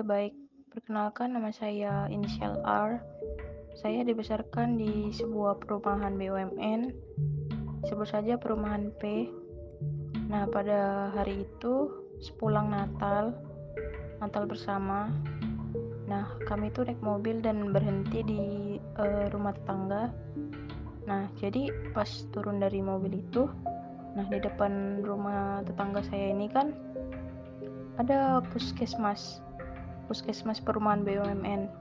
Oke, baik. Perkenalkan, nama saya inisial R. Saya dibesarkan di sebuah perumahan BUMN, sebut saja perumahan P. Nah, pada hari itu sepulang Natal, Natal bersama. Nah, kami itu naik mobil dan berhenti di rumah tetangga. Nah, jadi pas turun dari mobil itu, nah di depan rumah tetangga saya ini kan ada puskesmas perumahan BUMN.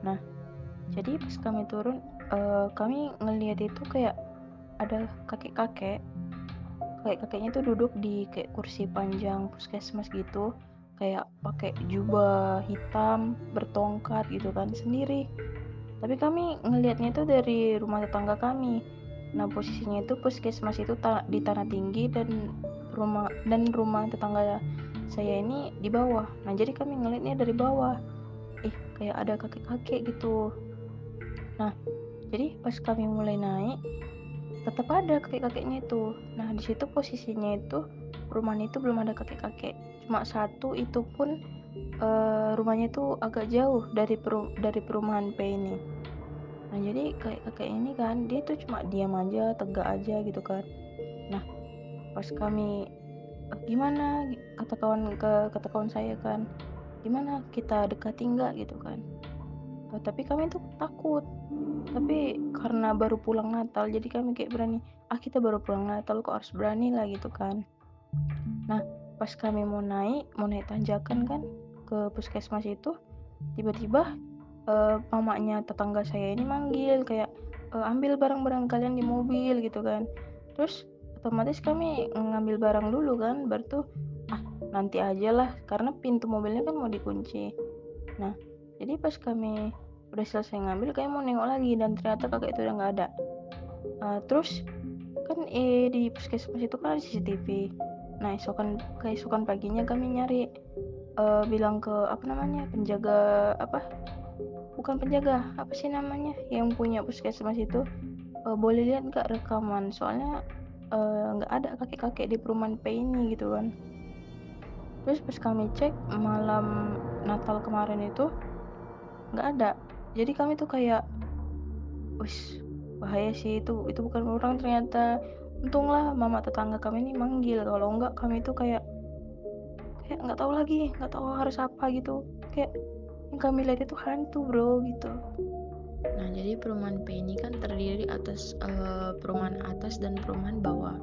Nah, jadi pas kami turun, kami ngelihat itu kayak ada kakek-kakeknya tuh duduk di kayak kursi panjang puskesmas gitu, kayak pakai jubah hitam, bertongkat gitu kan sendiri. Tapi kami ngelihatnya itu dari rumah tetangga kami. Nah, posisinya itu puskesmas itu di tanah tinggi dan rumah tetangga saya ini di bawah. Nah, jadi kami ngelihatnya dari bawah. Kayak ada kakek-kakek gitu. Nah, jadi pas kami mulai naik, tetap ada kakek-kakeknya itu. Nah, di situ posisinya itu perumahan itu belum ada kakek-kakek. Cuma satu, itu pun rumahnya itu agak jauh dari perumahan P ini. Nah, jadi kakek-kakek ini kan dia tuh cuma diam aja, tegak aja gitu kan. Nah, pas kami gimana kata kawan saya kan, gimana kita dekati nggak gitu kan. Tapi kami tuh takut. Tapi karena baru pulang Natal, jadi kami kayak berani, kita baru pulang Natal kok harus berani lah gitu kan. Nah, pas kami mau naik tanjakan kan ke puskesmas itu, tiba-tiba mamanya tetangga saya ini manggil kayak, ambil barang-barang kalian di mobil gitu kan. Terus otomatis kami ngambil barang dulu kan, baru tuh nanti aja lah karena pintu mobilnya kan mau dikunci. Nah, jadi pas kami udah selesai ngambil, kami mau nengok lagi dan ternyata kakek itu udah nggak ada. Terus kan di puskesmas itu kan ada CCTV. Nah, keesokan paginya kami nyari, bilang ke apa namanya, penjaga apa, bukan penjaga, apa sih namanya, yang punya puskesmas itu, boleh lihat nggak rekaman, soalnya nggak ada kakek-kakek di perumahan P ini gitu kan. Terus pas kami cek malam Natal kemarin itu nggak ada. Jadi kami tuh kayak, wis, bahaya sih, itu bukan orang ternyata. Untunglah mama tetangga kami ini manggil, kalau enggak kami tuh kayak kayak nggak tahu harus apa gitu. Kayak yang kami lihat itu hantu, bro, gitu. Nah, jadi perumahan P ini kan terdiri atas perumahan atas dan perumahan bawah.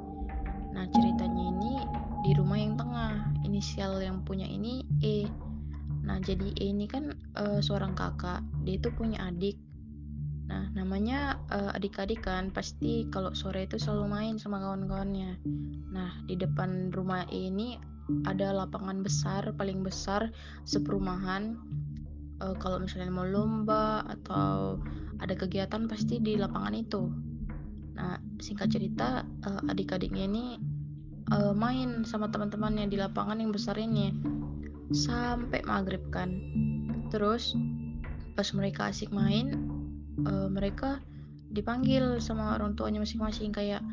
Nah, ceritanya ini di rumah yang tengah, inisial yang punya ini E. Nah, jadi E ini kan seorang kakak, dia itu punya adik. Nah, namanya adik-adik kan, pasti kalau sore itu selalu main sama kawan-kawannya. Nah, di depan rumah E ini ada lapangan besar, paling besar seperumahan. Kalau misalnya mau lomba atau ada kegiatan pasti di lapangan itu. Nah, singkat cerita, adik-adiknya ini main sama teman-temannya di lapangan yang besar ini sampai maghrib kan. Terus pas mereka asik main, mereka dipanggil sama orang tuanya masing-masing kayak,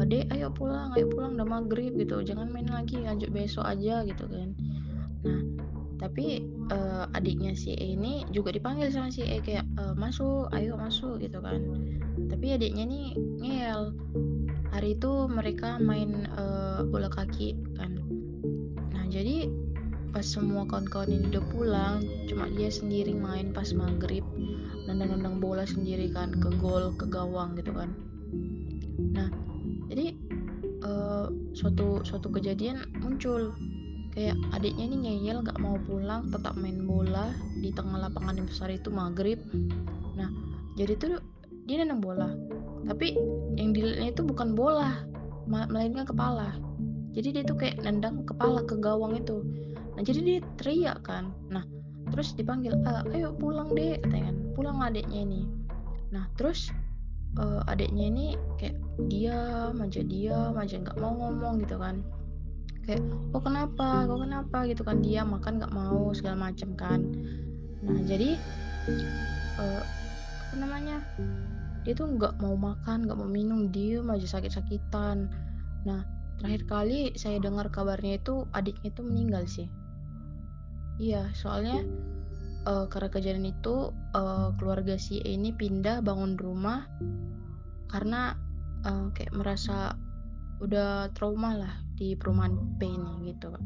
"Dek, ayo pulang udah maghrib gitu, jangan main lagi, lanjut besok aja," gitu kan. Nah, tapi adiknya si E ini juga dipanggil sama si E kayak, "Masuk, ayo masuk," gitu kan. Tapi adiknya nih ngeyel. Hari itu mereka main bola kaki kan. Nah, jadi pas semua kawan-kawan ini udah pulang, cuma dia sendiri main pas maghrib, nendang-nendang bola sendiri kan ke gol, ke gawang gitu kan. Nah, jadi suatu suatu kejadian muncul kayak adiknya ini ngeyel gak mau pulang, tetap main bola di tengah lapangan yang besar itu maghrib. Nah, jadi tuh dia nendang bola, tapi yang dilihatnya itu bukan bola, melainkan kepala. Jadi dia tuh kayak nendang kepala ke gawang itu. Nah, jadi dia teriak kan. Nah, terus dipanggil, ayo pulang deh katanya kan, pulang adiknya ini. Nah, terus adiknya ini kayak diam aja nggak mau ngomong gitu kan. Kayak, kok kenapa gitu kan, dia makan nggak mau segala macem kan. Nah, jadi apa namanya, dia tuh nggak mau makan, nggak mau minum, diem aja sakit-sakitan. Nah, terakhir kali saya dengar kabarnya itu adiknya itu meninggal sih. Iya, soalnya, karena kejadian itu, keluarga si E ini pindah bangun rumah karena, kayak merasa udah trauma lah di perumahan P ini gitu, Kak.